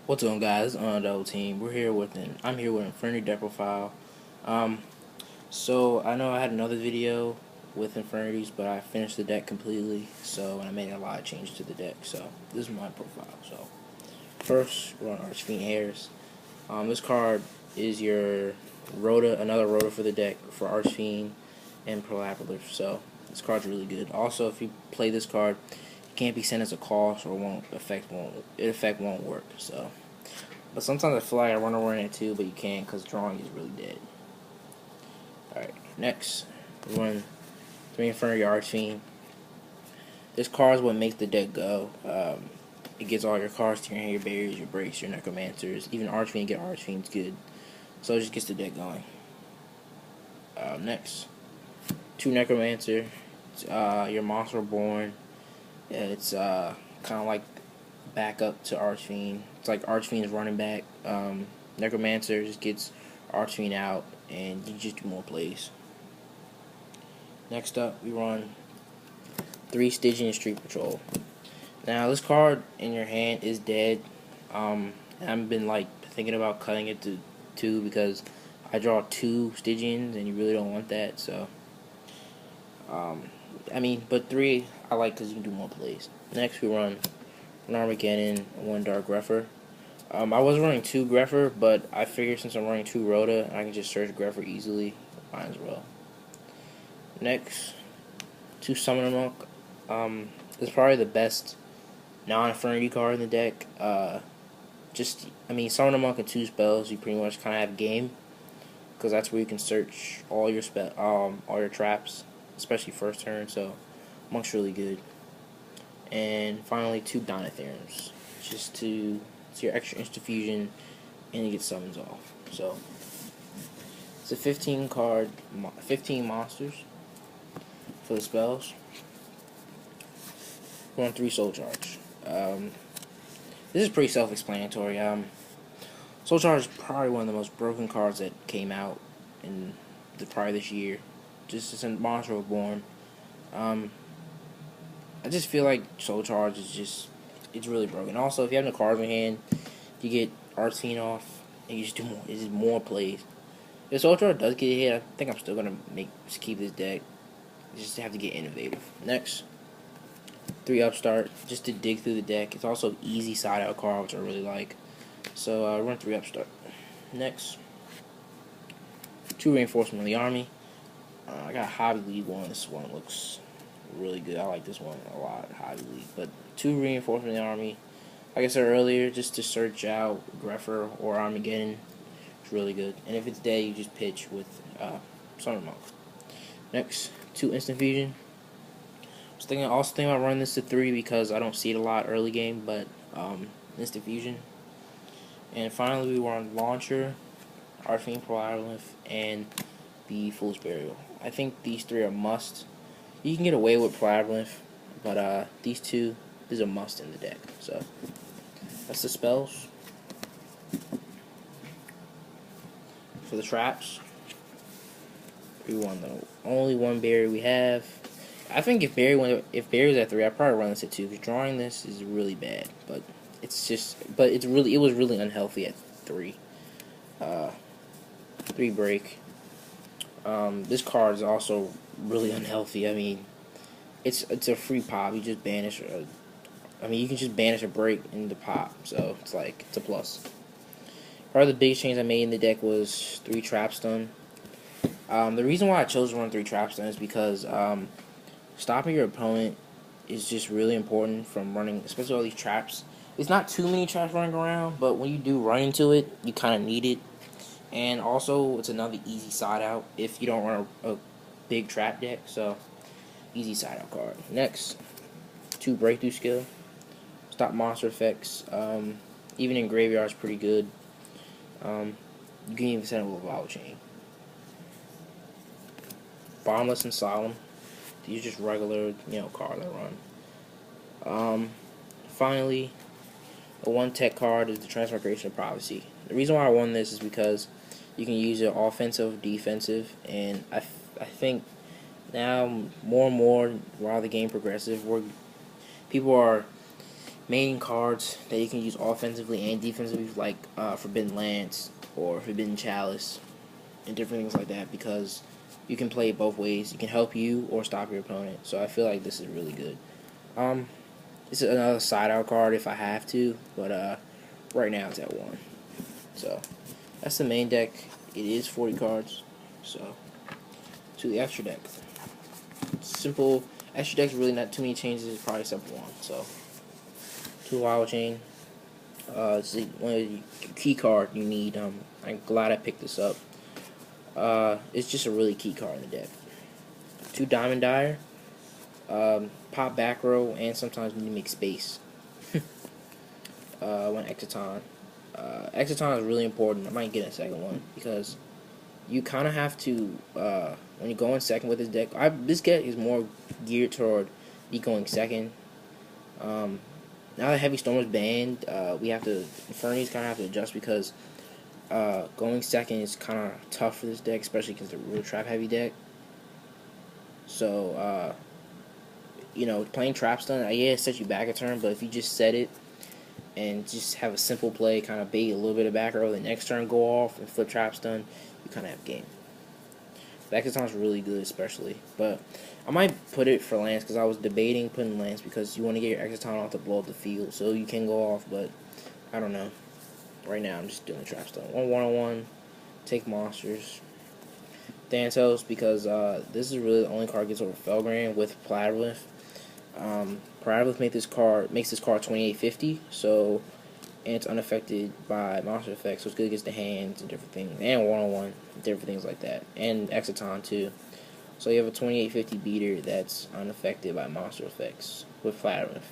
What's on, guys? On the old team, I'm here with Infernity deck profile. Um, so I know I had another video with Infernities, but I finished the deck completely. So and I made a lot of changes to the deck. So this is my profile. So first, we're on Archfiend Heirs. This card is your another Rhoda for the deck for Archfiend and Prolapolith. So this card's really good. Also, if you play this card, it can't be sent as a cost or effect won't work. So, but sometimes I feel like I want to run it too, but you can't because drawing is really dead. All right, next we run 3 Infernity Archfiend. This card is what makes the deck go. It gets all your cards to your hand, your barriers, your breaks, your necromancers. Even Archfiend, get Archfiend's good. So it just gets the deck going. Next, 2 Necromancer. Your Monster Born. Yeah, it's kind of like backup to Archfiend. It's like Archfiend's running back. Necromancer just gets Archfiend out, and you just do more plays. Next up, we run 3 Stygian Street Patrol. Now, this card in your hand is dead. I've been thinking about cutting it to 2 because I draw 2 Stygians, and you really don't want that. So, but 3 I like because you can do more plays. Next, we run an Armageddon, 1 Dark Grepher. I was running 2 Grepher, but I figured since I'm running 2 Rhoda, I can just search Grepher easily. Might as well. Next, 2 Summoner Monk. This is probably the best non-Infernity card in the deck. Summoner Monk and 2 spells, you pretty much kind of have game, because that's where you can search all your traps, especially first turn. So, Monk's really good. And finally, 2 Donatherms, it's your extra instant fusion, and you get summons off. So it's a 15 monsters for the spells. We're on 3 Soul Charge. This is pretty self-explanatory. Soul Charge is probably one of the most broken cards that came out in probably this year. Just since Monster was born. I just feel like Soul Charge is it's really broken. Also, if you have no cards in hand, you get Archfiend off, and you just do more. It's just more plays. If Soul Charge does get hit, I think I'm still gonna keep this deck. You just have to get innovative. Next, 3 Upstart, just to dig through the deck. It's also easy side out card, which I really like. So run 3 Upstart. Next, 2 Reinforcement of the Army. I got Hobby League one. This one looks really good. I like this one a lot, Hobby League. But 2 Reinforcement of the Army. Like I said earlier, just to search out Grepher or Armageddon. It's really good. And if it's dead, you just pitch with Summoner Monk. Next, 2 Instant Fusion. I was thinking about running this to 3 because I don't see it a lot early game, but Instant Fusion. And finally, we were on Launcher, Archfiend Prolapolith, and the Fool's Burial. I think these 3 are must. You can get away with Prolapolith, but these 2 is a must in the deck. So that's the spells. For the traps, we won the only 1 berry we have. I think if Barry was at 3, I'd probably run this at 2 because drawing this is really bad. But it was really unhealthy at 3. 3 break. This card is also really unhealthy. I mean, it's a free pop. You just banish. You can just banish a break in the pop. So it's a plus. Probably the biggest change I made in the deck was 3 Trap Stun. The reason why I chose to run 3 Trap Stun is because stopping your opponent is just really important from running, especially all these traps. It's not too many traps running around, but when you do run into it, you kind of need it. And also, it's another easy side out if you don't run a big trap deck. So, easy side out card. Next, 2 Breakthrough Skill. Stop monster effects. Even in graveyard is pretty good. You can even send it with a Vow Chain. Bottomless and Solemn. These are just regular, cards I run. Finally, the 1 tech card is the Transmigration of Prophecy. The reason why I won this is because you can use it offensive, defensive, and I think now more and more while the game progresses, people are main cards that you can use offensively and defensively, like Forbidden Lance or Forbidden Chalice, and different things like that, because you can play it both ways. You can help you or stop your opponent. So I feel like this is really good. It's another side out card if I have to, but right now it's at 1. So that's the main deck. It is 40 cards. So to the extra deck. Simple. Extra deck's really not too many changes. It's probably except 1. So to Wild Chain. It's one of the key card you need. I'm glad I picked this up. It's just a really key card in the deck. 2 Diamond Dyer. Pop back row, and sometimes you need to make space. 1 Exciton. Exciton is really important. I might get a second one because you kind of have to, when you go in second with this deck, this deck is more geared toward me going second. Now that Heavy Storm is banned, we have to, Infernity's kind of have to adjust because going second is kind of tough for this deck, especially because it's a real trap heavy deck. So, playing trap stun, yeah, it sets you back a turn, but if you just set it and just have a simple play, kind of bait a little bit of back row, the next turn go off and flip trap stun, you kind of have game. Exciton's really good, especially, but I might put it for Lance because I was debating putting Lance because you want to get your Exciton off to blow up the field, so you can go off, but I don't know. Right now, I'm just doing the trap stun. 1/1, take monsters. Thanatos, because this is really the only card that gets over Felgran with Platypus. Platypus makes this card 2850, so, and it's unaffected by monster effects, so it's good against the hands and different things, and 1/1, different things like that, and Exciton too. So you have a 2850 beater that's unaffected by monster effects with Platypus,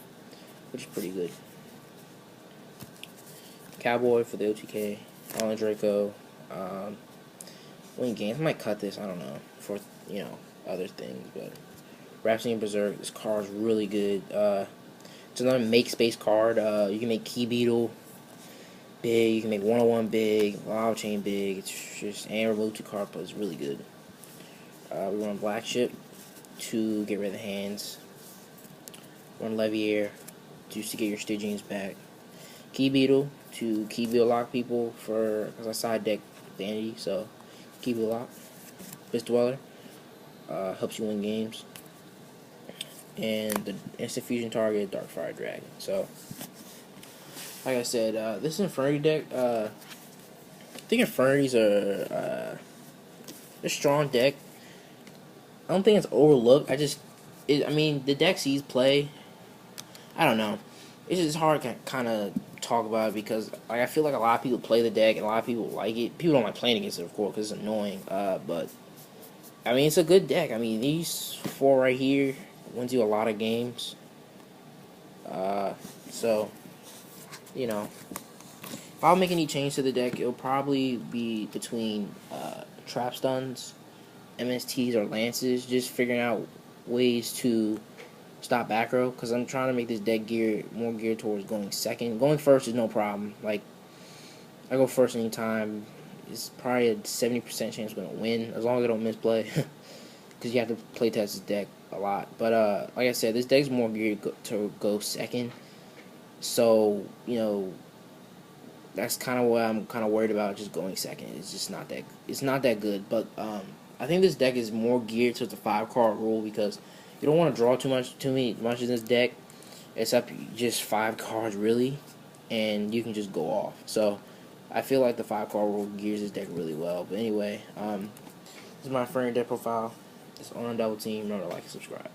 which is pretty good. Cowboy for the OTK, Alan Draco. Win games. I might cut this, I don't know, for, other things, but Rhapsody and Berserk, this card is really good. It's another make space card. You can make Key Beetle big, you can make 1/1 big, Wild Chain big, it's just, and remove 2 card, but it's really good. We run Black Ship to get rid of the hands. Run Leviair just to get your Stygians back. Key Beetle to Key Beetle lock people because I side deck Vanity, so Key Beetle lock. Fist Dweller helps you win games. And the instant fusion target, Darkfire Dragon. So, like I said, this Infernity deck, I think Infernities are a strong deck. I don't think it's overlooked. The deck sees play. I don't know. It's just hard to kind of talk about it because I feel like a lot of people play the deck and a lot of people like it. People don't like playing against it, of course, because it's annoying. But it's a good deck. These 4 right here wins you a lot of games. So, if I'll make any change to the deck, it'll probably be between trap stuns, MSTs, or lances. Just figuring out ways to stop back row, because I'm trying to make this deck more geared towards going second. Going first is no problem. Like, I go first anytime. It's probably a 70% chance I'm going to win, as long as I don't misplay. Because you have to play test this deck a lot. But, like I said, this deck's more geared to go second. So, that's kind of what I'm kind of worried about, just going second. It's just not that good. But, I think this deck is more geared to the 5-card rule, because you don't want to draw too much in this deck, except just 5 cards really, and you can just go off. So I feel like the 5-card rule gears this deck really well. But anyway, this is my friend deck profile. It's on Double Team. Remember to like and subscribe.